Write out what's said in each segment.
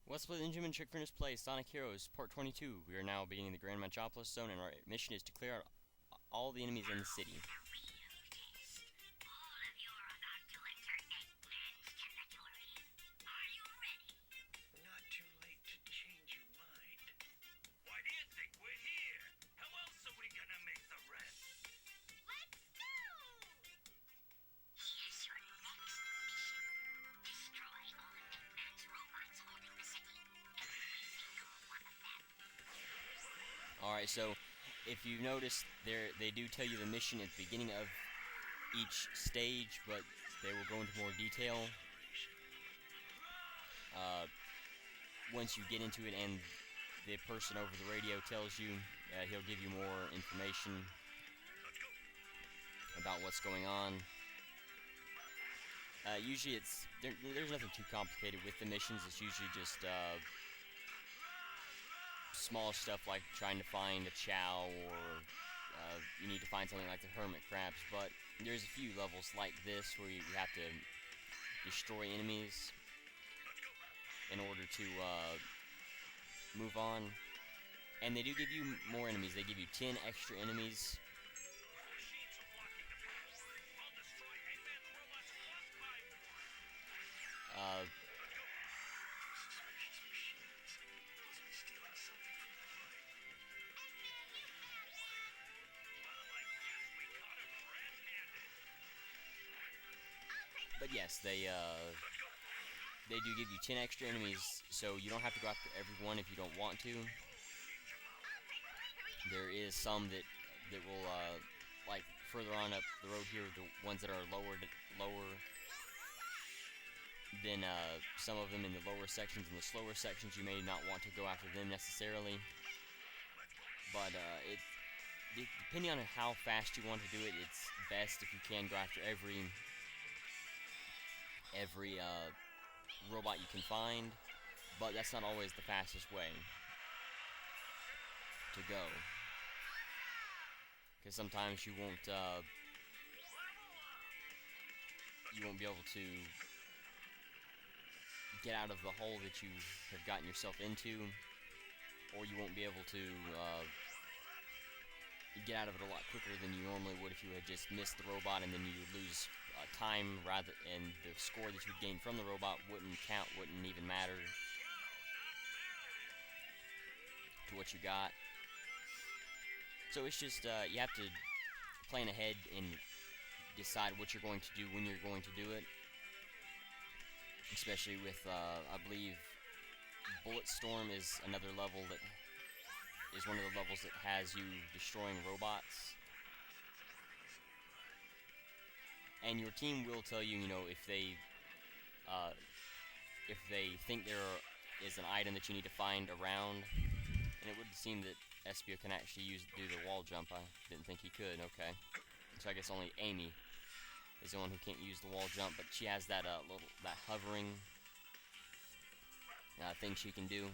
What's up, Benjamin Trick Furnace Play Sonic Heroes Part 22. We are now beginning the Grand Metropolis zone, and our mission is to clear out all the enemies in the city. Not too late to change your mind. Why do you think we're here? How else are we gonna make the rent? Let's go! Here's your next mission. Destroy all of Hitman's robots holding the city. Every single one of them. Alright, so if you notice, they do tell you the mission at the beginning of each stage, but they will go into more detail once you get into it, and the person over the radio tells you, he'll give you more information about what's going on. Usually there's nothing too complicated with the missions. It's usually just small stuff like trying to find a chow, or you need to find something like the hermit crabs. But there's a few levels like this where you have to destroy enemies in order to move on. And they do give you more enemies. They give you 10 extra enemies. But yes, they do give you 10 extra enemies, so you don't have to go after every one if you don't want to. There is some that will like further on up the road here, the ones that are lower than some of them in the lower sections. In the slower sections, you may not want to go after them necessarily. But depending on how fast you want to do it, it's best if you can go after every robot you can find, but that's not always the fastest way to go, because sometimes you won't be able to get out of the hole that you have gotten yourself into, or you won't be able to get out of it a lot quicker than you normally would if you had just missed the robot, and then you would lose time and the score that you would gain from the robot wouldn't count, wouldn't even matter to what you got. So it's just you have to plan ahead and decide what you're going to do when you're going to do it, especially with I believe Bulletstorm is another level that is one of the levels that has you destroying robots. And your team will tell you, if they think there is an item that you need to find around. And it would seem that Espio can actually do the wall jump. I didn't think he could. Okay, so I guess only Amy is the one who can't use the wall jump, but she has that that hovering thing she can do,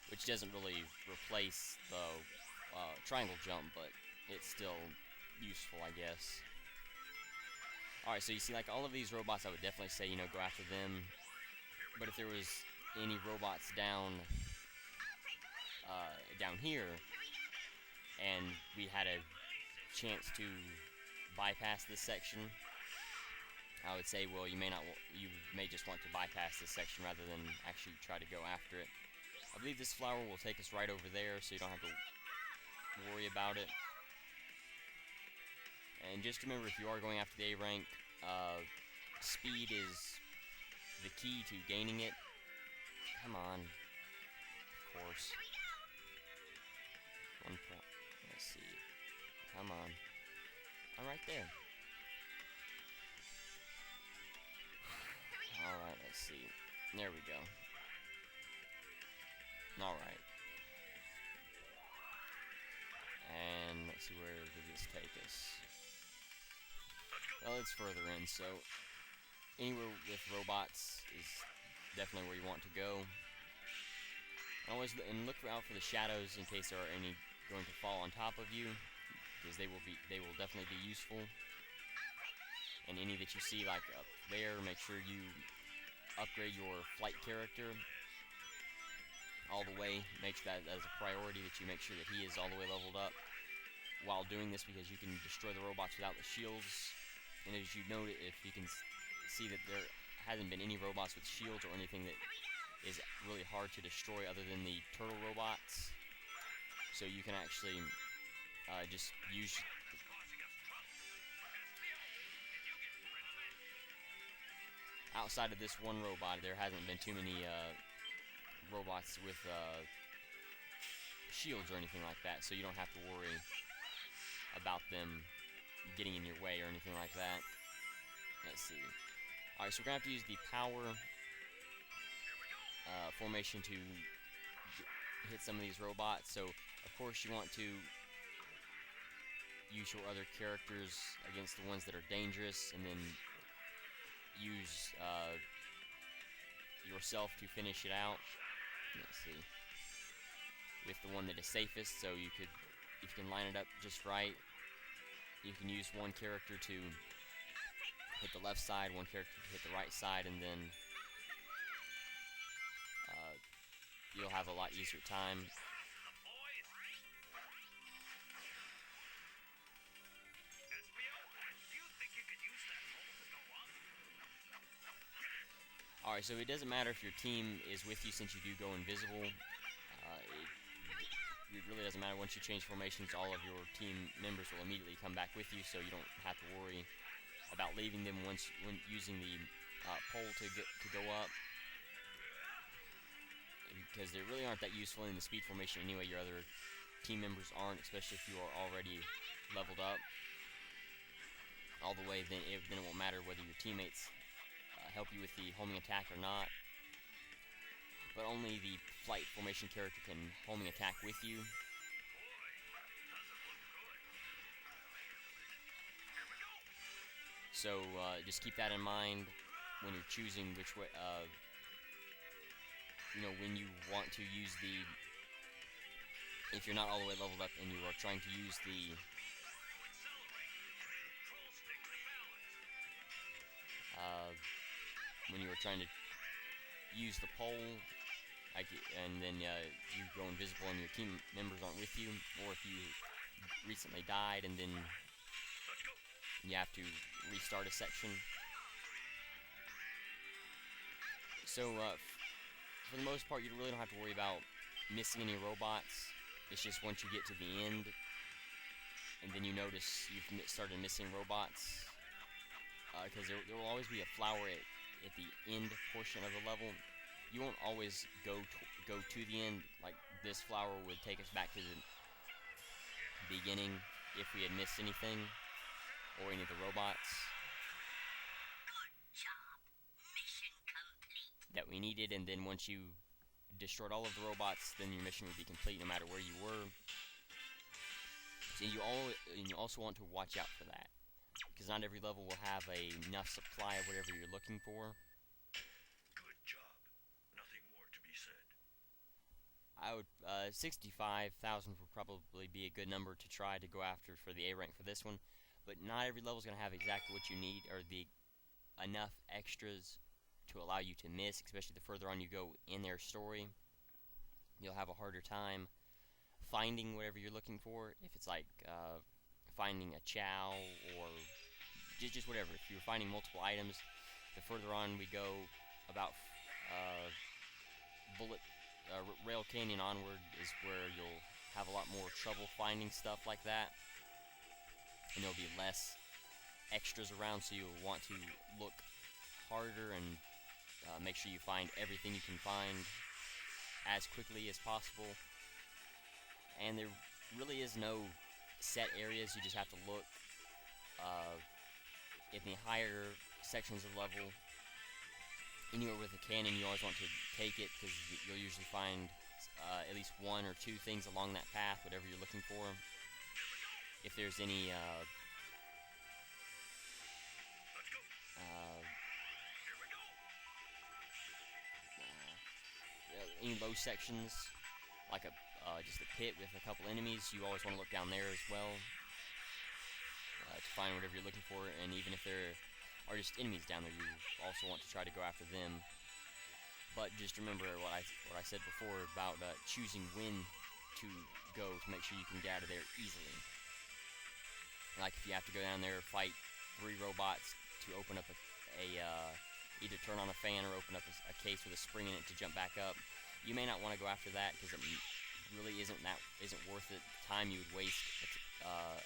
which doesn't really replace the triangle jump, but it's still useful, I guess. Alright, so you see, like, all of these robots, I would definitely say, go after them. But if there was any robots down here, and we had a chance to bypass this section, I would say, well, you may just want to bypass this section rather than actually try to go after it. I believe this flower will take us right over there, so you don't have to worry about it. And just remember, if you are going after the A rank, speed is the key to gaining it. Come on. Of course. 1 point. Let's see. Come on. I'm right there. Alright, let's see. There we go. Alright. And let's see, where did this take us? Well, it's further in, so anywhere with robots is definitely where you want to go. And look out for the shadows in case there are any going to fall on top of you, because they will definitely be useful. And any that you see like up there, make sure you upgrade your flight character all the way. Make sure that as a priority that you make sure that he is all the way leveled up while doing this, because you can destroy the robots without the shields. And as you note, if you can see that there hasn't been any robots with shields or anything that is really hard to destroy other than the turtle robots. So you can actually just use... Outside of this one robot, there hasn't been too many robots with shields or anything like that, so you don't have to worry about them getting in your way or anything like that. Let's see. Alright, so we're going to have to use the power formation to hit some of these robots. So, of course, you want to use your other characters against the ones that are dangerous, and then use yourself to finish it out. Let's see. With the one that is safest, so you could, if you can line it up just right, you can use one character to hit the left side, one character to hit the right side, and then you'll have a lot easier time. Alright, so it doesn't matter if your team is with you since you do go invisible. It really doesn't matter. Once you change formations, all of your team members will immediately come back with you, so you don't have to worry about leaving them when using the pole to go up, because they really aren't that useful in the speed formation anyway. Your other team members aren't, especially if you are already leveled up all the way. Then it won't matter whether your teammates help you with the homing attack or not. But only the flight formation character can homing attack with you. So just keep that in mind when you're choosing which way, when you want to use the, if you're not all the way leveled up and you are trying to use the when you are trying to use the pole, and then you go invisible and your team members aren't with you, or if you recently died and then you have to restart a section. So for the most part, you really don't have to worry about missing any robots. It's just once you get to the end and then you notice you've started missing robots, because there will always be a flower at the end portion of the level. You won't always go to the end. Like, this flower would take us back to the beginning if we had missed anything or any of the robots that we needed. And then once you destroyed all of the robots, then your mission would be complete no matter where you were. So you also want to watch out for that, because not every level will have enough supply of whatever you're looking for. Good job. Nothing more to be said. I would 65,000 would probably be a good number to try to go after for the A rank for this one, but not every level is going to have exactly what you need, or the enough extras to allow you to miss, especially the further on you go in their story. You'll have a harder time finding whatever you're looking for. If it's like finding a chow or just whatever. If you're finding multiple items, the further on we go, about Rail Canyon onward is where you'll have a lot more trouble finding stuff like that, and there'll be less extras around, so you'll want to look harder and make sure you find everything you can find as quickly as possible. And there really is no set areas. You just have to look in the higher sections of the level. Anywhere with a cannon, you always want to take it, because you'll usually find at least one or two things along that path, whatever you're looking for. If there's any any low sections, like just a pit with a couple enemies, you always want to look down there as well to find whatever you're looking for. And even if there are just enemies down there, you also want to try to go after them. But just remember what I said before about choosing when to go to make sure you can get out of there easily. Like if you have to go down there fight 3 robots to open up either turn on a fan or open up a case with a spring in it to jump back up, you may not want to go after that because it really isn't worth it. The time you would waste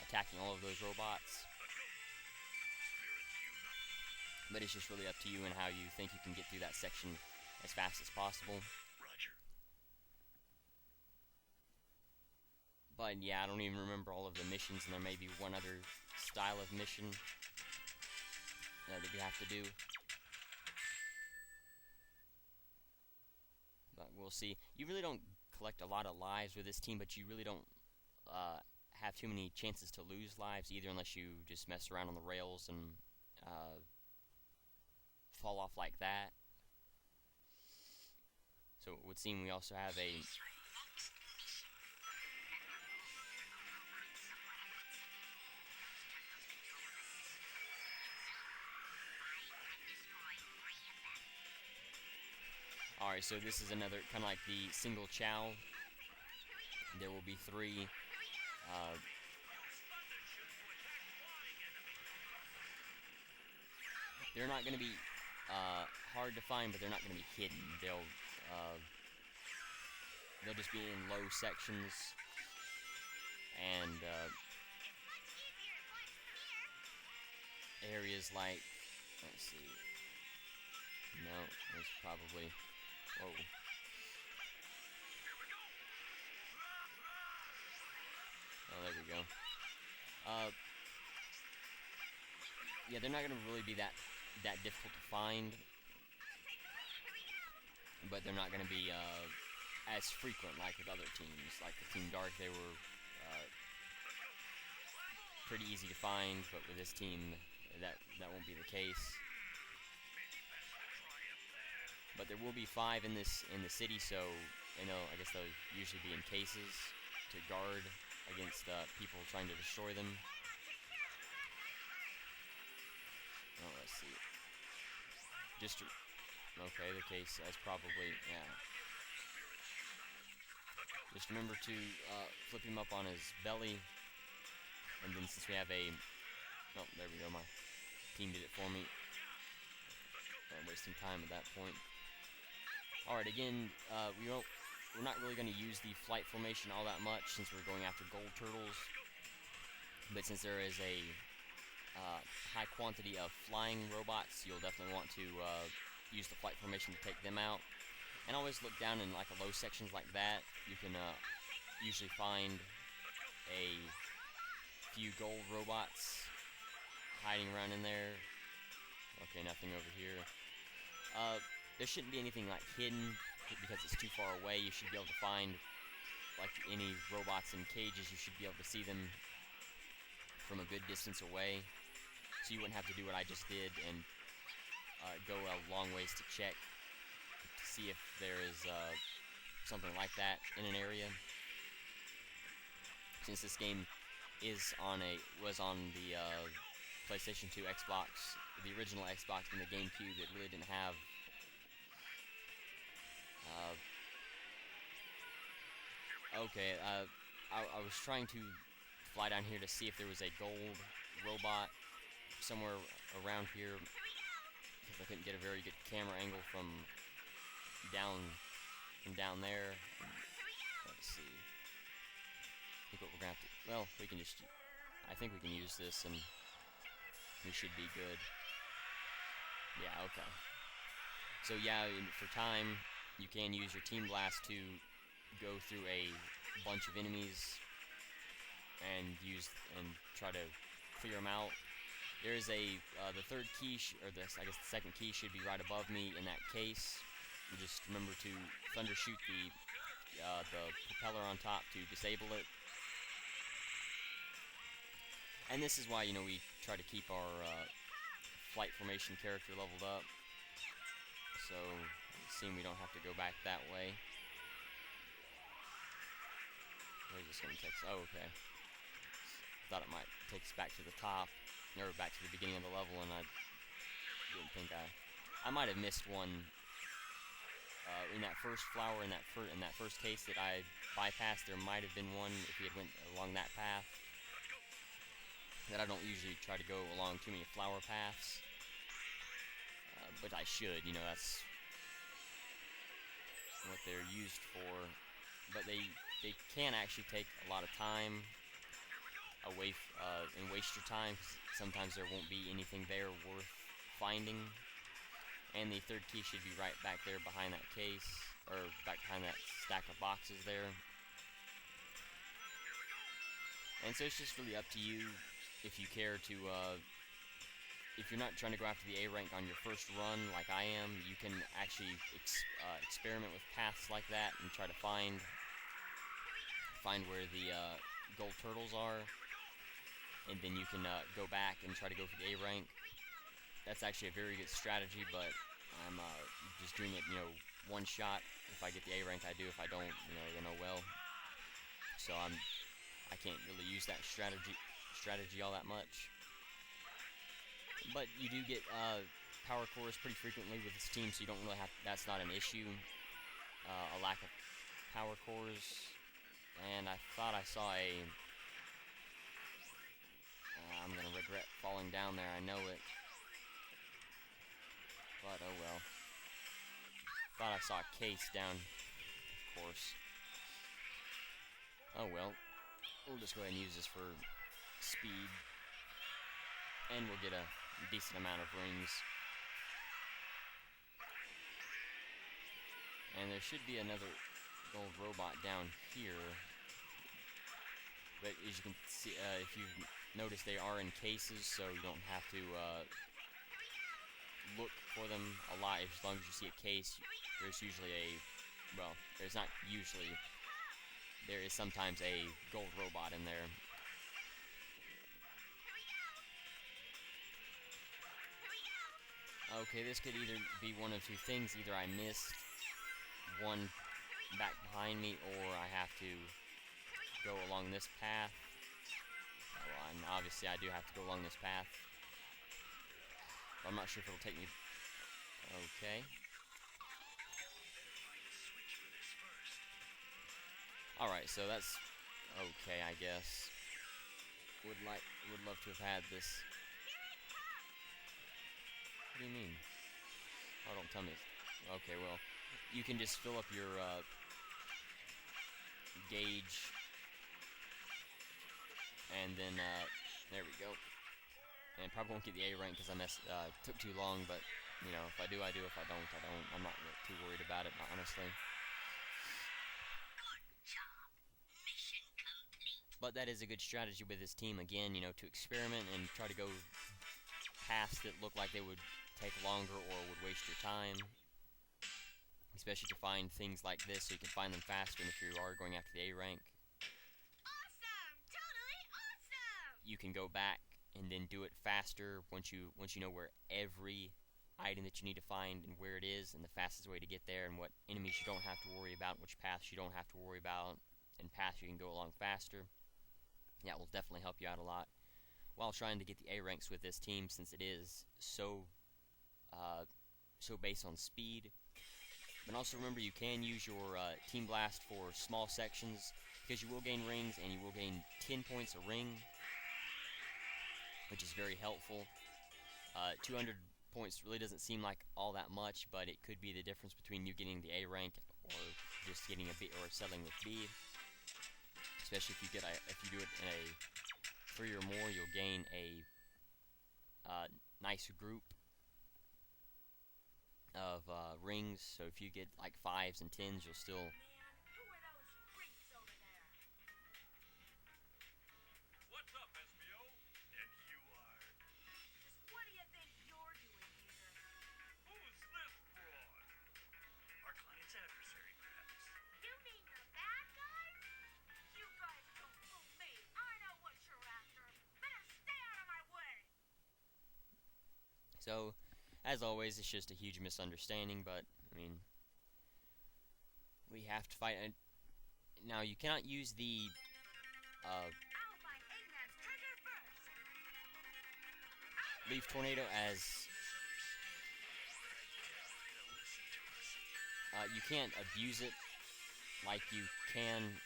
attacking all of those robots. But it's just really up to you and how you think you can get through that section as fast as possible. Roger. But yeah, I don't even remember all of the missions, and there may be one other style of mission that you have to do. But we'll see. You really don't collect a lot of lives with this team, but you really don't have too many chances to lose lives either, unless you just mess around on the rails and fall off like that. So it would seem we also have a Alright, so this is another kind of like the single chow. There will be 3 they're not going to be hard to find, but they're not going to be hidden. They'll just be in low sections, and areas like, let's see, no, there's probably, whoa. Oh, there we go. Yeah, they're not going to really be that difficult to find, but they're not going to be as frequent like with other teams. Like the Team Dark, they were pretty easy to find, but with this team, that won't be the case. But there will be 5 in the city, so I guess they'll usually be in cases to guard against people trying to destroy them. Oh, let's see. Okay, the case is probably, yeah. Just remember to flip him up on his belly, and then since we have oh, there we go, my team did it for me. I'm wasting time at that point. Alright, again, we're not really going to use the flight formation all that much since we're going after gold turtles, but since there is a high quantity of flying robots, you'll definitely want to use the flight formation to take them out. And always look down in like a low sections like that. You can usually find a few gold robots hiding around in there. Okay, nothing over here. There shouldn't be anything like hidden because it's too far away. You should be able to find like any robots in cages. You should be able to see them from a good distance away, so you wouldn't have to do what I just did and go a long ways to check to see if there is something like that in an area. Since this game was on the PlayStation 2, Xbox, the original Xbox, and the GameCube, it really didn't have okay, I was trying to fly down here to see if there was a gold robot somewhere around here, because I couldn't get a very good camera angle from down there. Let's see. I think what we're gonna have to, well, we can just, I think we can use this and we should be good. Yeah, okay. So yeah, for time, you can use your Team Blast to go through a bunch of enemies and try to clear them out. There's the third key, I guess the second key should be right above me in that case. You just remember to thunder shoot the propeller on top to disable it. And this is why, we try to keep our flight formation character leveled up, so it seems we don't have to go back that way. Where's this going to take us? Oh, okay. Thought it might take us back to the top, or back to the beginning of the level, and I didn't think I might have missed one in that first flower in that first case that I bypassed, there might have been one if he had went along that path. That I don't usually try to go along too many flower paths, but I should. You know, that's what they're used for. But they can actually take a lot of time away and waste your time, because sometimes there won't be anything there worth finding. And the third key should be right back there behind that case, or back behind that stack of boxes there. And so it's just really up to you if you care to, if you're not trying to go after the A rank on your first run like I am, you can actually experiment with paths like that and try to find where the gold turtles are, and then you can go back and try to go for the A rank. That's actually a very good strategy, but I'm just doing it, you know, one shot. If I get the A rank, I do. If I don't, you know, then oh well. So I can't really use that strategy all that much. But you do get power cores pretty frequently with this team, so you don't really have. That's not an issue. A lack of power cores. And I thought I saw a. I'm gonna regret falling down there. I know it. But oh well. Thought I saw a case down, of course. Oh well. We'll just go ahead and use this for speed. And we'll get a decent amount of rings. And there should be another gold robot down here. But as you can see, if you've noticed, they are in cases, so you don't have to look for them a lot. As long as you see a case, there's usually well, there's not usually, there is sometimes a gold robot in there. Okay, this could either be one of two things. Either I missed one back behind me, or I have to go along this path. Well, and obviously I do have to go along this path. I'm not sure if it'll take me. Okay. Alright, so that's okay, I guess. Would love to have had this. What do you mean? Oh, don't tell me. Okay, well, you can just fill up your gauge. And then, there we go. And probably won't get the A rank because I took too long, but, you know, if I do, I do. If I don't, I don't. I'm not too worried about it, honestly. Good job. Mission complete. But that is a good strategy with this team, again, you know, to experiment and try to go paths that look like they would take longer or would waste your time. Especially to find things like this, so you can find them faster, and if you are going after the A rank, you can go back and then do it faster once you know where every item that you need to find and where it is, and the fastest way to get there, and what enemies you don't have to worry about, which paths you don't have to worry about, and paths you can go along faster. That will definitely help you out a lot while trying to get the A ranks with this team, since it is so based on speed. But also remember, you can use your Team Blast for small sections, because you will gain rings, and you will gain 10 points a ring, which is very helpful. 200 points really doesn't seem like all that much, but it could be the difference between you getting the A rank or just getting a B, or settling with B. Especially if you do it in a 3 or more, you'll gain a nice group of rings. So if you get like 5s and 10s, you'll still. Who are those freaks over there? What's up, SBO? And you are... Just what do you think you're doing here? Who's this fraud? Our client's adversary, perhaps. You mean the bad guys? You guys don't fool me. I know what you're after. Better stay out of my way. So, as always, it's just a huge misunderstanding, but, I mean, we have to fight. And now, you cannot use the, I'll find Eggman's treasure first. Leaf Tornado as You can't abuse it like you can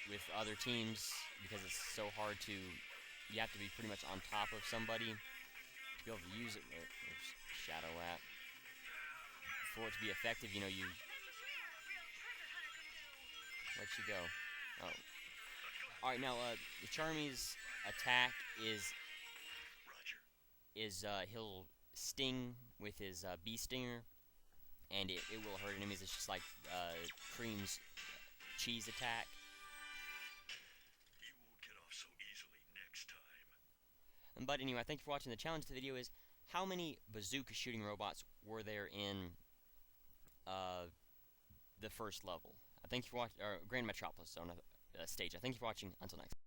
with other teams because it's so hard to. You have to be pretty much on top of somebody to be able to use it. There's Shadow at. For it to be effective, you where'd she go? Oh. Alright, now, the Charmy's attack is he'll sting with his bee stinger, and it will hurt enemies. It's just like Cream's cheese attack. He won't get off so easily next time. But anyway, thank you for watching. The challenge of the video is, how many bazooka shooting robots were there in the first level? Thank you for watching, or Grand Metropolis on a stage. Thank you for watching. Until next time.